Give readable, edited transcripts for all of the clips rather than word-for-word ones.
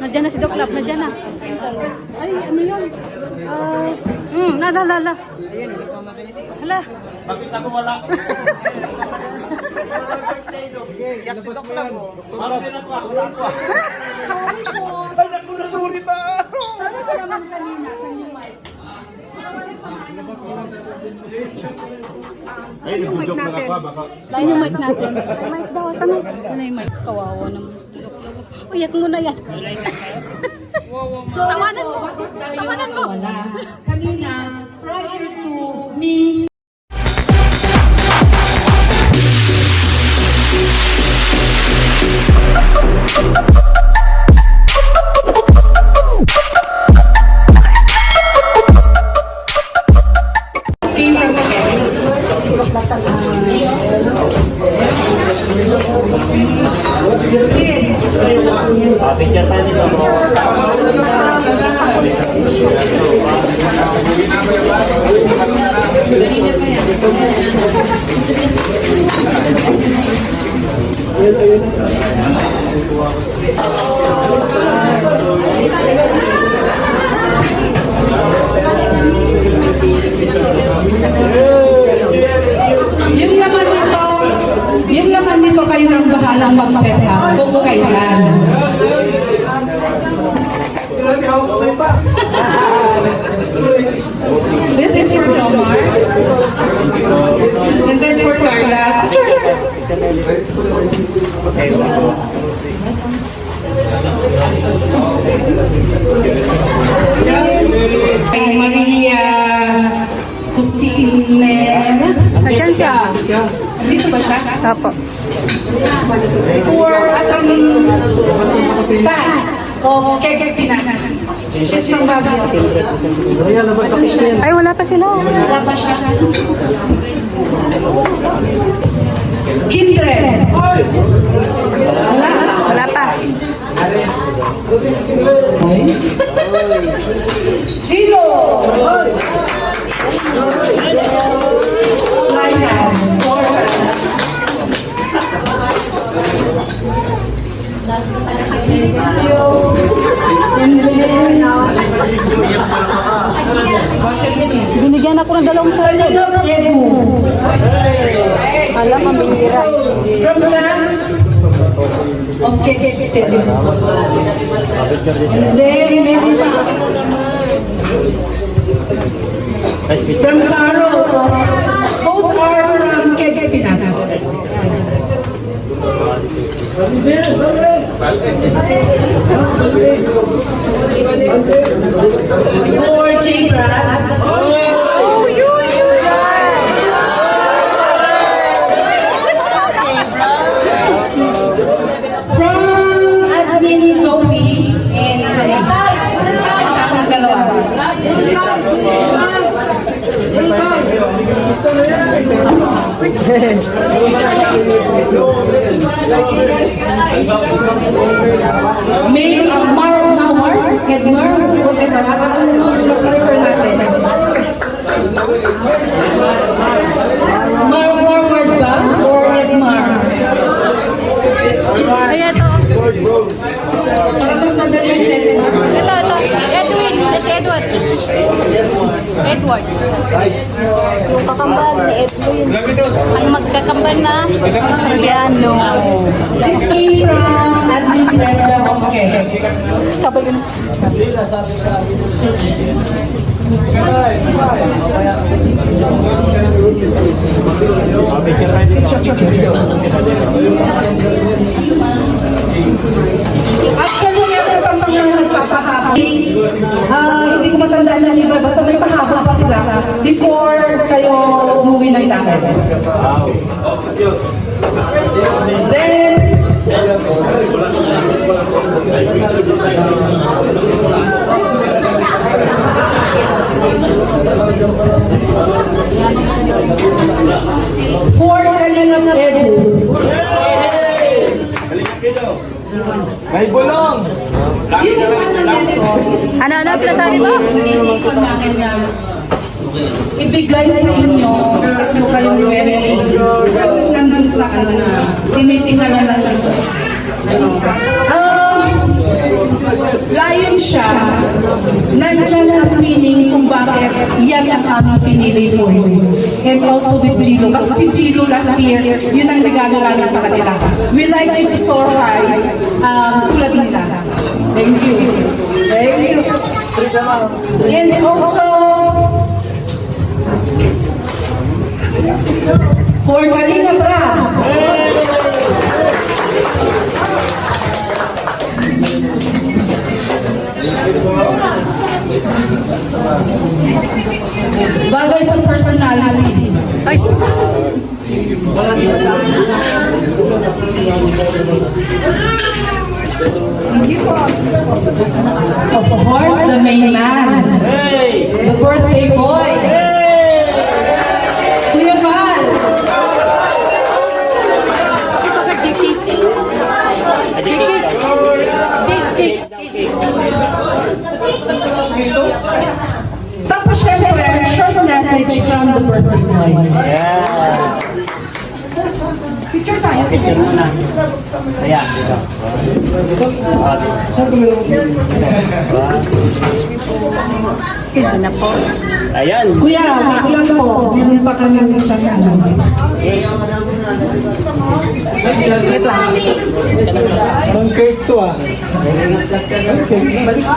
Nandiyan na si Doc Love, nandiyan na. Ay, ano yun? Nalala. Ayun, hindi pa mabilis ito. Hala. Bakit ako wala? Yak si Doc Love mo. Bakit ako wala ko? Ay, naku, nasulit ah! Sabi ko naman kanina, saan yung mic? Ay, nag-joke lang ako baka. Saan yung mic natin? Ay, mic daw, saan yung? Ano yung mic? Kawawa naman. Uyak mo na yan. Tawanan mo. Tawanan mo. Kanina, prior to me. Picture tayo dito. Yung laman nito kayo nang bahalang mag-set up kung kailan. This is for Jomar. And then for Carla. Kay Maria Cusinera. Nandiyan siya. Dito ba siya? Apo. For fans of Kegs Pinas. She's from Baguio. Ay, wala pa sila. Wala pa siya. Kindred. Wala. Wala pa. Gino. Laihan. Sorry. Binigyan ako ng dalawang solo. Kalingap Edu. Alam, mabihira. From Dance of Kegs Pinas. And then, meron pa. From Carol. Both are from Kegs Pinas. For J. Brad. From Admin Sophie and Farid. Kasama dalawa. May Mawar, Edmar, whatever. Mas prefer natin. Mawar ba or Edmar? Ay, ito. Para mas madali yung Edmar. Ito. Edwin. Si Edward. Edward. Yung kakambal ni Edwin. Ang magkakambal na Australiano. This came from Admin Brenda of Kegs. Sabay yun. Picture tayo dito. Actually, meron pang mga nagpapahabis. Hindi ko matandaan na iba. Basta may pahaba pa sila before kayo umuwi ng tatay. Then, for Kalingap Edu. May bulong! Yung mga ganito, Ano sinasabi mo? inisipon namin na ibigay sa inyo at yung kayong very nandun sa ano na tinitingala na ano. siya, nandyan ang meaning kung bakit yan ang aming pinili for you. And also with Gilo. Kasi si Gilo last year, yun ang regalo namin sa kanila. We like you to soar high, tulad nila. Thank you. Thank you. And also, for Kalinga Bra. Bagay sa personality. Ay, Of course, the main man. The birthday boy. Kuya Val. baka JKT. Tapos syempre, short message from the birthday boy. Picture tayo. Picture muna. Ayan, dito. Sige na po. Ayan. Kuya, wait lang po. Meron pa kami isang ano. Wait lang. Ang cake to ah.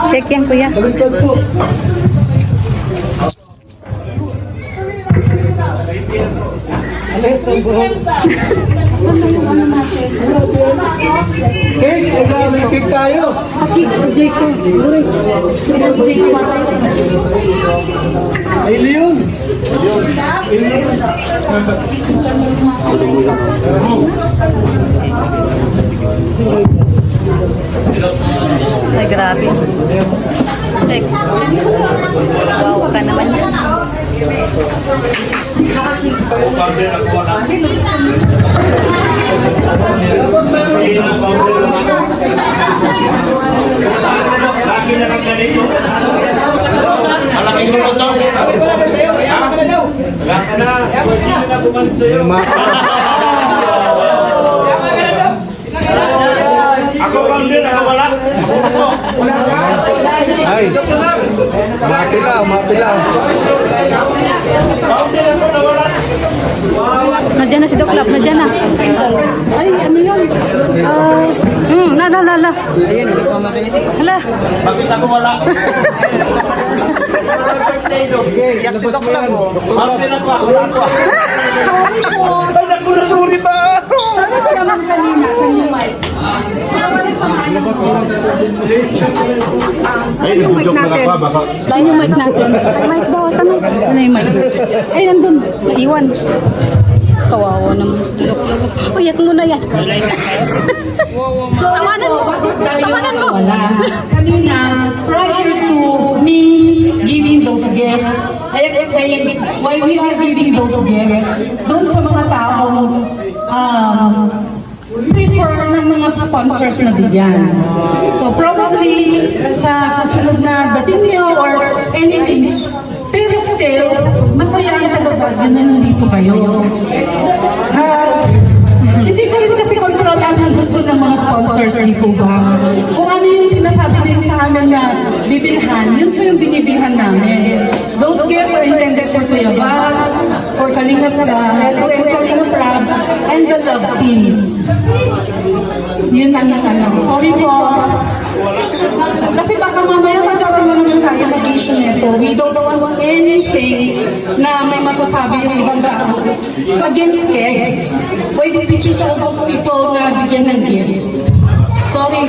Check yan, kuya. Baliktad po. Ano ito bro? Cake! May cake tayo! Jacob. Jacob patay. Ay, Leon! Ay, grabe. Sek. Wow ka naman yan. Lagi na kang ganito. Malaking tulog sa'yo. Wala ka na. Sino na bumalik sa'yo? Ako bang din, nakawala? Ay! Umapila, umapila. Nandiyan na si Doc Love, nandiyan na. Ay, ano yun? Lala. Ayun, hindi pa madalis ito. Hala. Bakit ako wala? Yak si Doc Love oh. Bakit ako? Wala ako. Ay, naku, nasulit ah! Sabi ko naman kanina sa new mic. Ay, nag-joke na ako baka. Saan yung mic natin? Mic daw, saan? Ano yung mic? Ay, nandun. Naiwan. Kawawa naman. Uyat mo na yan. So, Tawanan mo. Tawanan mo. wala. Kanina, prior to me giving those gifts, I explained why we are giving those gifts doon sa mga taong prefer ng mga sponsors na bigyan. So probably sa susunod na dating niyo or anything, pero still, masaya ang taga-Baguio na nandito kayo. Hindi ko rin kasi control ang gusto ng mga sponsors dito ba. Kung ano yung sinasabi din sa amin na bibilhan, yun po yung binibilhan namin. Those gifts are intended for Kuya Val, for Kalinga Prab, and the love teams. Yun ang ano. Sorry po. Kasi baka mamaya magkaroon na naman tayo ng issue nito. We don't want anything na may masasabi yung ibang tao against kids. Why did we choose all those people na bigyan ng gift? Sorry.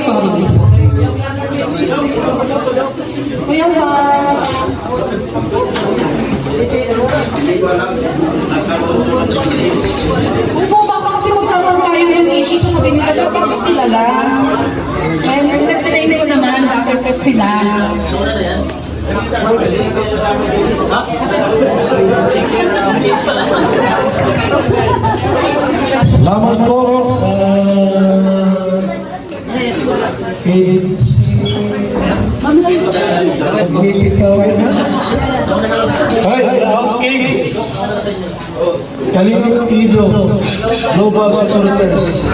Kuya ba? Kung baka kasi magkaroon tayo ng issue, sasabihin nila, bakit sila lang? And explain ko naman bakit sila. Salamat po sa kids. Ay, kids. Kalinga Ido, Global Supporters.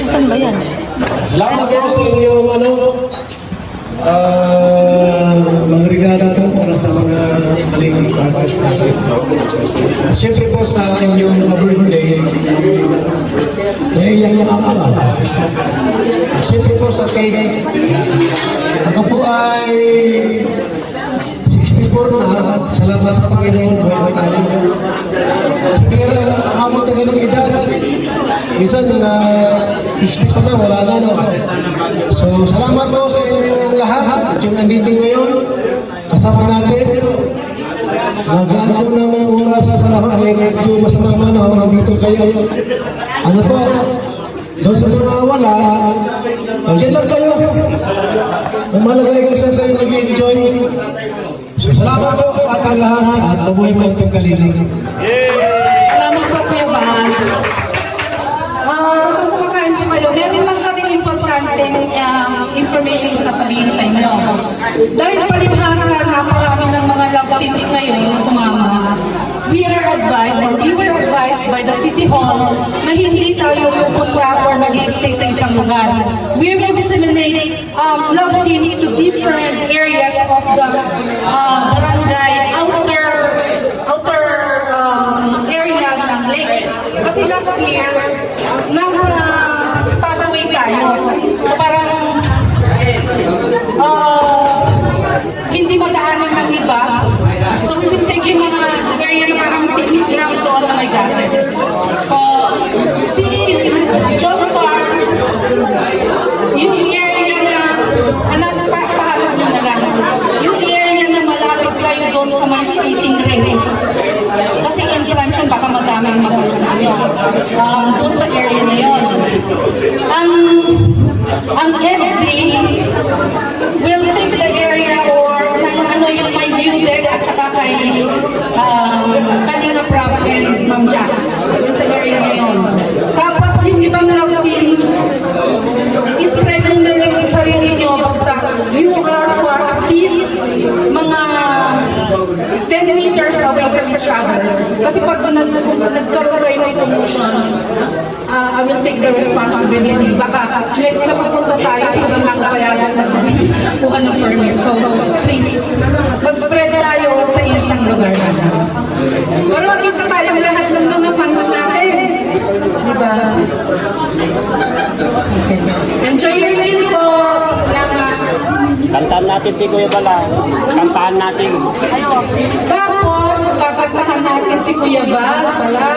Saan ba yan? Salamat po sa inyong Mga regalo po para sa mga kalingap partners natin. Siyempre po sa inyong birthday, naiiyak ako. Siyempre po sa cake, ako po ay 64 na, salamat sa Panginoon, buhay pa tayo. Pero umabot na ganong edad, minsan na 50 pa na, wala na, no? So, salamat po sa inyong lahat at yung andito ngayon, kasama natin. Naglaan po ng oras sa panahon, kaya medyo masamang manahon, nandito kayo. Ano po, doon sa mga wala, dyan lang kayo. Ang malagay ko sa kayo nag-enjoy. So, salamat po sa ating lahat at mabuhay po ang pagkalilang. Salamat po, Kuya Van. Kung kumakain po kayo, meron lang kaming importanteng information na sasabihin sa inyo. Dahil palibhasa na parami ng mga love teams ngayon na sumama, we were advised by the City Hall na hindi tayo pupunta or mag-stay sa isang lugar. We will disseminate love teams to different areas of the barangay, outer area ng lake. Kasi last year, nasa Pataway tayo. So parang hindi madaanan ng iba. So we will take yung mga area na parang picnic ground doon na may gases. So, si John Park, yung area na paharap nyo na lang, yung area na malapit kayo doon sa may skating rink. Kasi entrance yun, baka madaming mag-ano sa inyo. Doon sa area na yun. Ang EDC will take the area or ano yung may view deck at saka kay Kalinga Prab and Ma'am Jack. Yun sa area na yun. Tapos yung ibang love teams, ispread nyo na rin yung sarili nyo basta you are for at least mga 10 meters away from each other. Kasi pag nagkaroon kayo ng promotion, I will take the responsibility. Baka next na papunta tayo, hindi lang kapayagan magkuha ng permit. So please, mag-spread tayo sa isang lugar na. Pero makita tayong lahat ng mga fans natin. Diba? Okay. Enjoy your meal po. Salamat. Kantahan natin si Kuya Bala. Kantahan natin. Tapos, kakantahan natin si Kuya Val pala.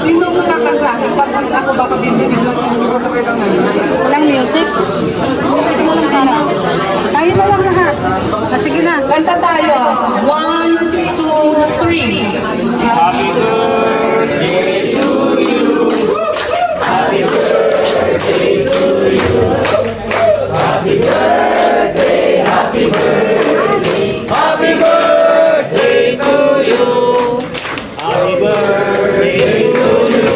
Sino kakanta? Pag ako baka bibigyan lang ng Walang music. Music mo lang sana. Tayo na lang lahat. Sige na. kanta tayo. 1, 2, 3. Happy birthday to you. Happy birthday to you. Happy birthday, happy birthday. Happy birthday to you. Happy birthday to you.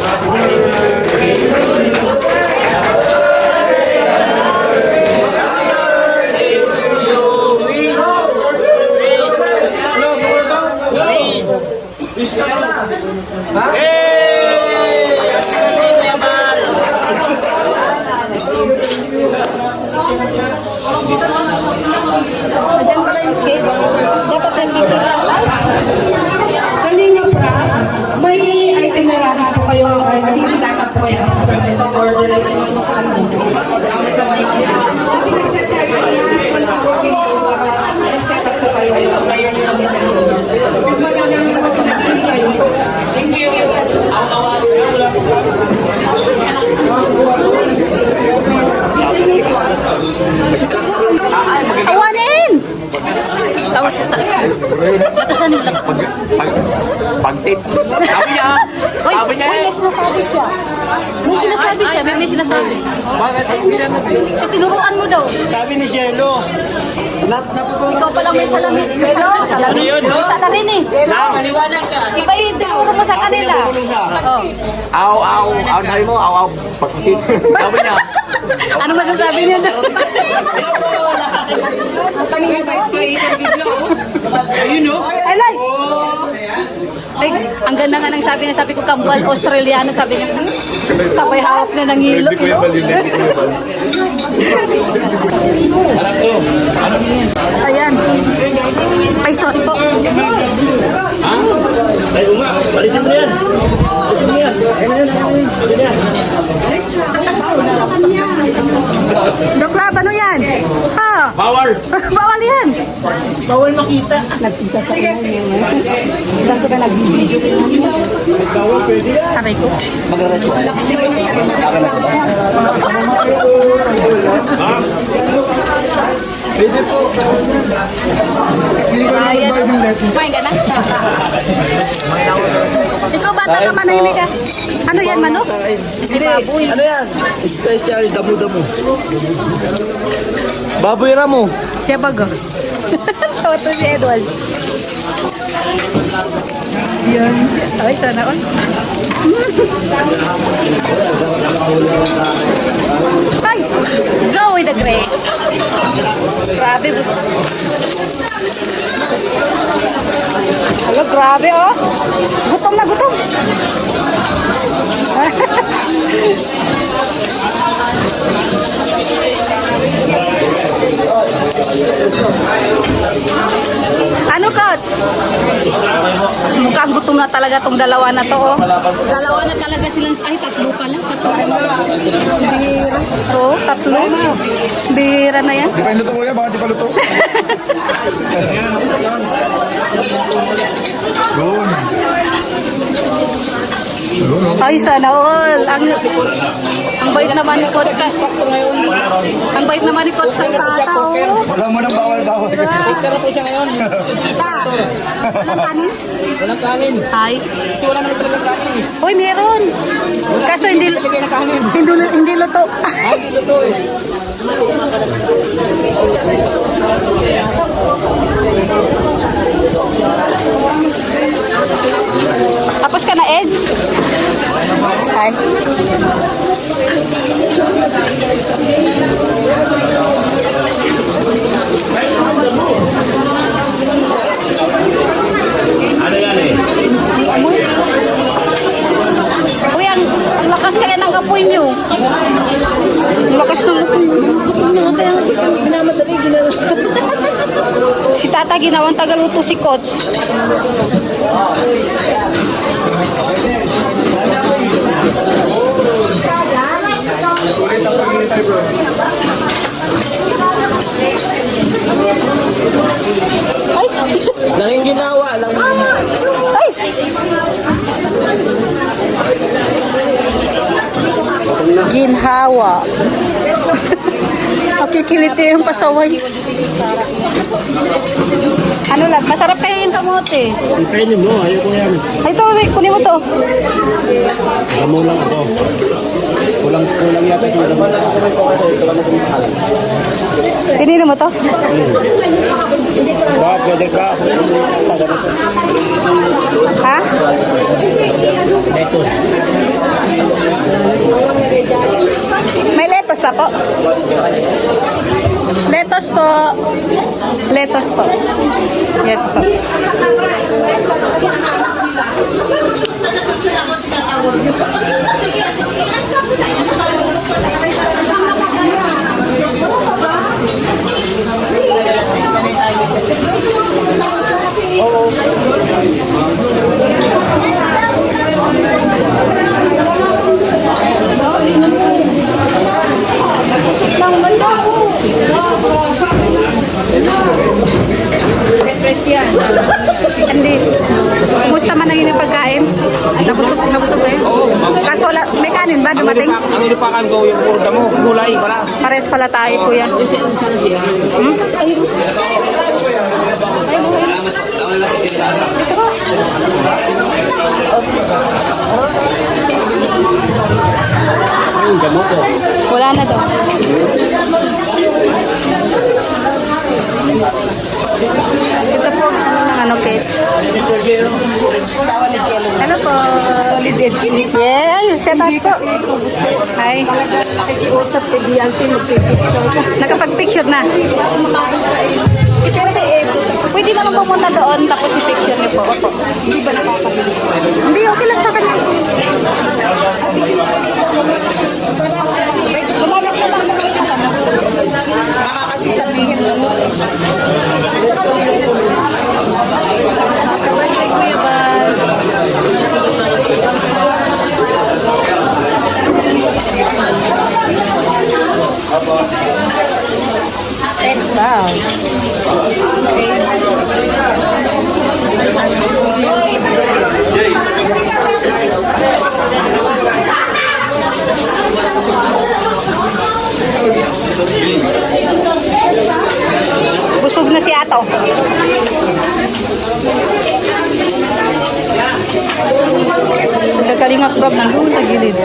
Happy birthday to you. Diyan pala yung kids. Dapat yung picture. Ay! Kalinga Prab, may itinerary po kayo or dapat po kayo ito or diretso na po sa ano. Sa may kasi nag-set tayo ng husband po video para nag-set up po kayo prior na kami tayo. So madami yung mas nag-in kayo. Thank you. Tawanin! Lakasan yung lakasan. Pagtit. Sabi niya. Uy, Sabi niya. may sinasabi siya. May sinasabi siya, may sinasabi. Bakit? Tinuruan mo daw. Sabi ni Jello. Ikaw palang may salamin. May salamin. May salamin eh. Maliwanag ka. Iba yung tinuro mo sa kanila. Oh. Aw. Sabi mo, aw. Pagtit. Sabi niya. Ano masasabi niyo doon? Alay! Ay, ang ganda nga ng sabi niya, sabi ko kambal, Australiano, sabi niya, sabay hawak na ng ilo. Bawal! Bawal yan. Bawal makita. Nagpisa sa inyo. Saan ko na nagbibideo? Aray ko. Pwede po. Ayan. Kumain ka na? Ikaw bata ka manahimik ka. Ano yan, manok? Ay, baboy. Ano yan? Special damo-damo. Baboy ramo. Siya bago. Toto si Edward. Yan. Ay, sana all. Ay! Zoe the Great. Grabe. Hello, grabe oh. Gutom na gutom. Ano, Coach? Mukhang gutom na talaga tong dalawa na to, oh. Dalawa na talaga silang, ay, tatlo pala. Tatlo. Bihira. Oh, tatlo. Bihira na yan. Di pa luto kuya, baka di pa luto. Doon. Ay, sana all. Ang bait naman ni Coach. Ang bait naman ni Coach ng tata, oh. Wala mo nang bawal-bawal. Tara po siya ngayon. Sa, walang kanin? Walang kanin. Ay. Kasi wala naman talagang kanin. Uy, meron. Kaso hindi, Lagay na kanin. hindi luto. Ay, dito to eh. Tapos ka na, Eds? Ay. Ano yan eh? Uy, ang lakas kaya ng apoy niyo. Ang lakas ng apoy niyo. Minamadali, ginala. Si Tata ginawang tagaluto si Coach. Ay! Langing ginawa. Langing ginawa. Ay! Ginhawa. Nakikiliti yung pasaway. Ano lang, masarap kayo yung kamote. Kainin mo, ayaw ko yan. Ay, ito, wait, kunin mo to. Amo lang ako. Kulang yata ito. Pinili mo to? Ba, pwede ka. Ha? Ito. May lettuce pa po. Lettuce po. Lettuce po. Yes po. Hindi. Kumusta man ang inyong pagkain? Nabusog kayo? Kaso wala, may kanin ba dumating? Ang inipakan ko yung puro damo, gulay pala. Pares pala tayo, kuya. Sana siya. Hmm? Ayun. Dito ko. Yung damo ko. Wala na daw. Ito po ang ano, Kate. Hello po. Yeah, shout out po. Hi. Nakapag-picture na. Pwede naman pumunta doon tapos i-picture niyo po. Opo. Hindi ba nakakabili? Hindi, okay lang sa kanya. Gumagat na lang naman sa kanya. Kasi sabihin mo. Bye, Kuya Bal. Red bag. Busog na si Ato. Kalingap Rob nandun sa gilid.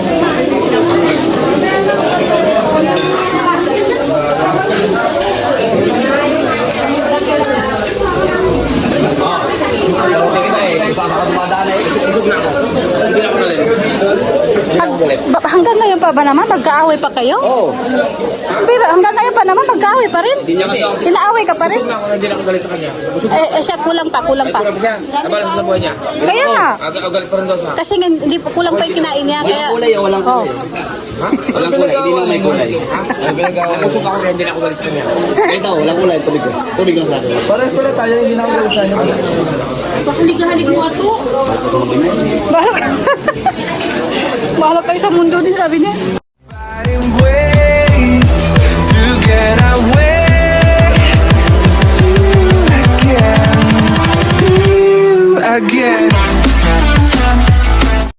Sige na eh. Iba ka dumadaan eh. Isog na ako. Hindi na ako nalit. Hanggang ngayon pa ba naman? Magkaaway pa kayo? Oo. Pero hanggang ngayon pa naman, magkaaway pa rin? Hindi niya kasi ako. Inaaway ka pa rin? Busog na ako. Hindi na ako galit sa kanya. Busog na. Siya kulang pa. Ay, kurang pa siya. Nabalas sa buhay niya. Kaya nga. Galit pa rin daw siya. Kasi nga, hindi po kulang pa yung kinain niya. Kaya, Walang kulay o walang kulay. Ha? Walang kulay, hindi na may kulay. Ha? Busog ako kaya hindi na ako galit sa kanya. Kaya ito, walang kulay, tubig ko. Tubig lang sa akin. Pares pala tayo, hindi na ako galit sa inyo. bahala ka. Bahala kayo sa mundo din, sabi niya. Fighting